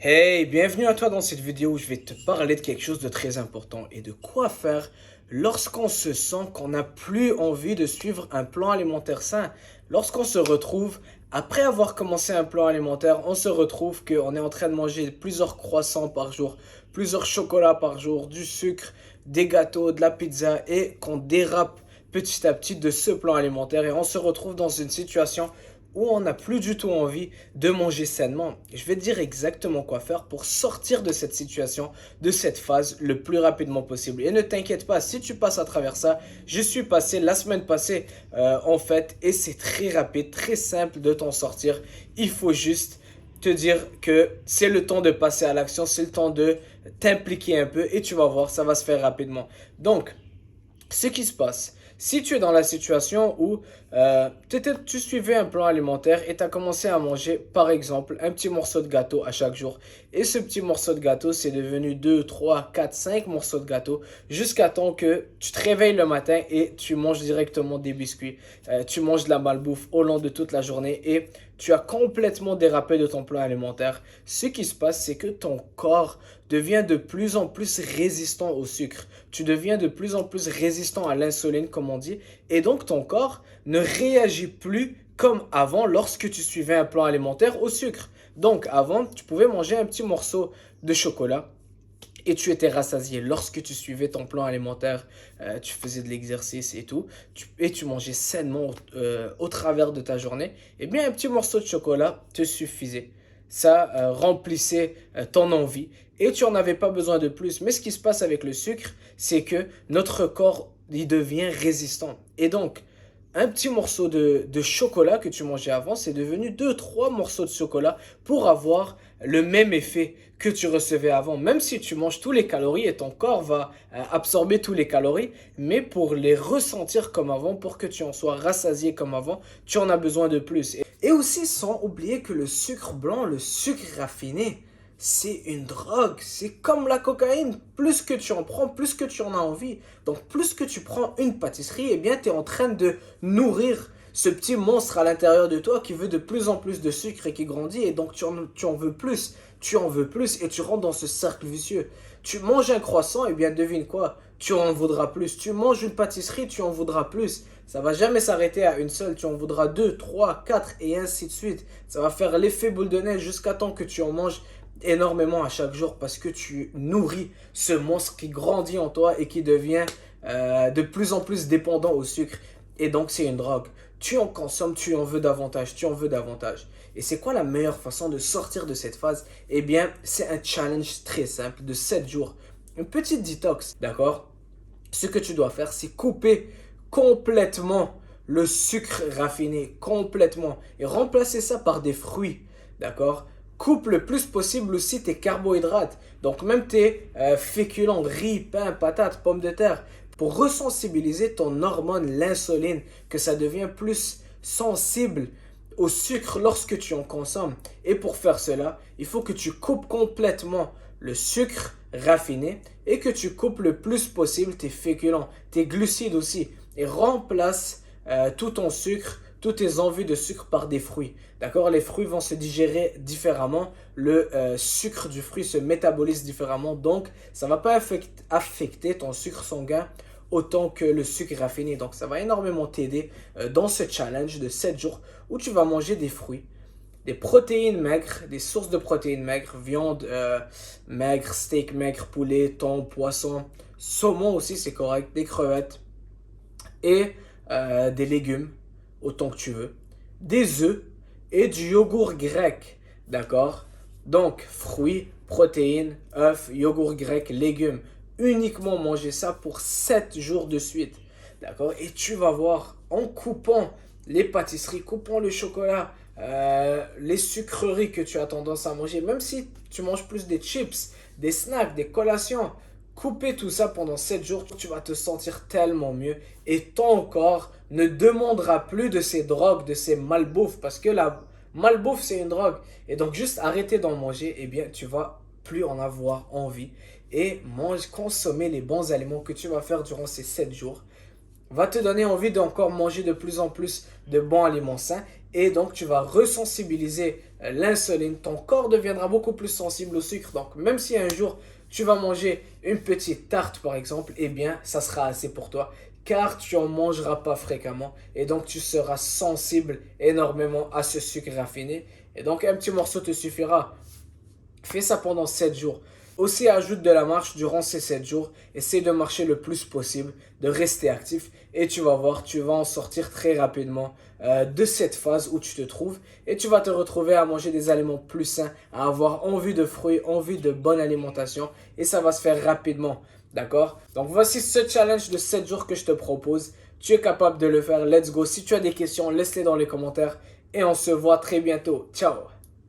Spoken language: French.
Hey, bienvenue à toi dans cette vidéo où je vais te parler de quelque chose de très important et de quoi faire lorsqu'on se sent qu'on n'a plus envie de suivre un plan alimentaire sain. Lorsqu'on se retrouve, après avoir commencé un plan alimentaire, on se retrouve qu'on est en train de manger plusieurs croissants par jour, plusieurs chocolats par jour, du sucre, des gâteaux, de la pizza et qu'on dérape petit à petit de ce plan alimentaire et on se retrouve dans une situation où on n'a plus du tout envie de manger sainement. Je vais te dire exactement quoi faire pour sortir de cette situation, de cette phase le plus rapidement possible. Et ne t'inquiète pas, si tu passes à travers ça, je suis passé la semaine passée en fait, et c'est très rapide, très simple de t'en sortir. Il faut juste te dire que c'est le temps de passer à l'action, c'est le temps de t'impliquer un peu et tu vas voir, ça va se faire rapidement. Donc, ce qui se passe, si tu es dans la situation où tu suivais un plan alimentaire et tu as commencé à manger, par exemple, un petit morceau de gâteau à chaque jour, et ce petit morceau de gâteau, c'est devenu 2, 3, 4, 5 morceaux de gâteau, jusqu'à temps que tu te réveilles le matin et tu manges directement des biscuits, tu manges de la malbouffe au long de toute la journée et tu as complètement dérapé de ton plan alimentaire. Ce qui se passe, c'est que ton corps devient de plus en plus résistant au sucre. Tu deviens de plus en plus résistant à l'insuline, comme on dit, et donc ton corps ne réagit plus comme avant lorsque tu suivais un plan alimentaire au sucre. Donc avant, tu pouvais manger un petit morceau de chocolat et tu étais rassasié lorsque tu suivais ton plan alimentaire, tu faisais de l'exercice et tout, et tu mangeais sainement au travers de ta journée, eh bien un petit morceau de chocolat te suffisait. Ça remplissait ton envie et tu n'en avais pas besoin de plus. Mais ce qui se passe avec le sucre, c'est que notre corps il devient résistant. Et donc, un petit morceau de chocolat que tu mangeais avant, c'est devenu deux trois morceaux de chocolat pour avoir le même effet que tu recevais avant. Même si tu manges tous les calories et ton corps va absorber tous les calories, mais pour les ressentir comme avant, pour que tu en sois rassasié comme avant, tu en as besoin de plus. Et aussi sans oublier que le sucre blanc, le sucre raffiné, c'est une drogue, c'est comme la cocaïne. Plus que tu en prends, plus que tu en as envie. Donc plus que tu prends une pâtisserie, eh bien tu es en train de nourrir ce petit monstre à l'intérieur de toi qui veut de plus en plus de sucre et qui grandit. Et donc tu en veux plus, tu en veux plus et tu rentres dans ce cercle vicieux. Tu manges un croissant, eh bien devine quoi, tu en voudras plus. Tu manges une pâtisserie, tu en voudras plus. Ça va jamais s'arrêter à une seule, tu en voudras deux, trois, quatre et ainsi de suite. Ça va faire l'effet boule de neige jusqu'à temps que tu en manges énormément à chaque jour parce que tu nourris ce monstre qui grandit en toi et qui devient de plus en plus dépendant au sucre. Et donc c'est une drogue. Tu en consommes, tu en veux davantage, tu en veux davantage. Et c'est quoi la meilleure façon de sortir de cette phase? Eh bien, c'est un challenge très simple de 7 jours. Une petite détox, d'accord? Ce que tu dois faire, c'est couper complètement le sucre raffiné, complètement. Et remplacer ça par des fruits, d'accord? Coupe le plus possible aussi tes carbohydrates. Donc même tes féculents, riz, pain, patates, pommes de terre. Pour ressensibiliser ton hormone, l'insuline, que ça devient plus sensible au sucre lorsque tu en consommes. Et pour faire cela, il faut que tu coupes complètement le sucre raffiné et que tu coupes le plus possible tes féculents, tes glucides aussi. Et remplace tout ton sucre, toutes tes envies de sucre par des fruits. D'accord? Les fruits vont se digérer différemment. Le sucre du fruit se métabolise différemment. Donc, ça ne va pas affecter ton sucre sanguin autant que le sucre raffiné. Donc, ça va énormément t'aider dans ce challenge de 7 jours où tu vas manger des fruits, des protéines maigres, des sources de protéines maigres, viande maigre, steak maigre, poulet, thon, poisson, saumon aussi, c'est correct, des crevettes et des légumes autant que tu veux, des œufs et du yogourt grec. D'accord? Donc, fruits, protéines, œufs, yogourt grec, légumes. Uniquement manger ça pour 7 jours de suite. D'accord? Et tu vas voir, en coupant les pâtisseries, coupant le chocolat, les sucreries que tu as tendance à manger, même si tu manges plus des chips, des snacks, des collations, couper tout ça pendant 7 jours, tu vas te sentir tellement mieux et ton corps ne demandera plus de ces drogues, de ces malbouffes parce que la malbouffe c'est une drogue et donc juste arrêter d'en manger, eh bien tu vas plus en avoir envie et consommer les bons aliments que tu vas faire durant ces 7 jours va te donner envie d'encore manger de plus en plus de bons aliments sains et donc tu vas ressensibiliser l'insuline, ton corps deviendra beaucoup plus sensible au sucre. Donc, même si un jour tu vas manger une petite tarte par exemple, eh bien, ça sera assez pour toi car tu en mangeras pas fréquemment et donc tu seras sensible énormément à ce sucre raffiné et donc un petit morceau te suffira. Fais ça pendant 7 jours. Aussi, ajoute de la marche durant ces 7 jours. Essaye de marcher le plus possible, de rester actif. Et tu vas voir, tu vas en sortir très rapidement de cette phase où tu te trouves. Et tu vas te retrouver à manger des aliments plus sains, à avoir envie de fruits, envie de bonne alimentation. Et ça va se faire rapidement. D'accord? Donc voici ce challenge de 7 jours que je te propose. Tu es capable de le faire. Let's go. Si tu as des questions, laisse-les dans les commentaires. Et on se voit très bientôt. Ciao!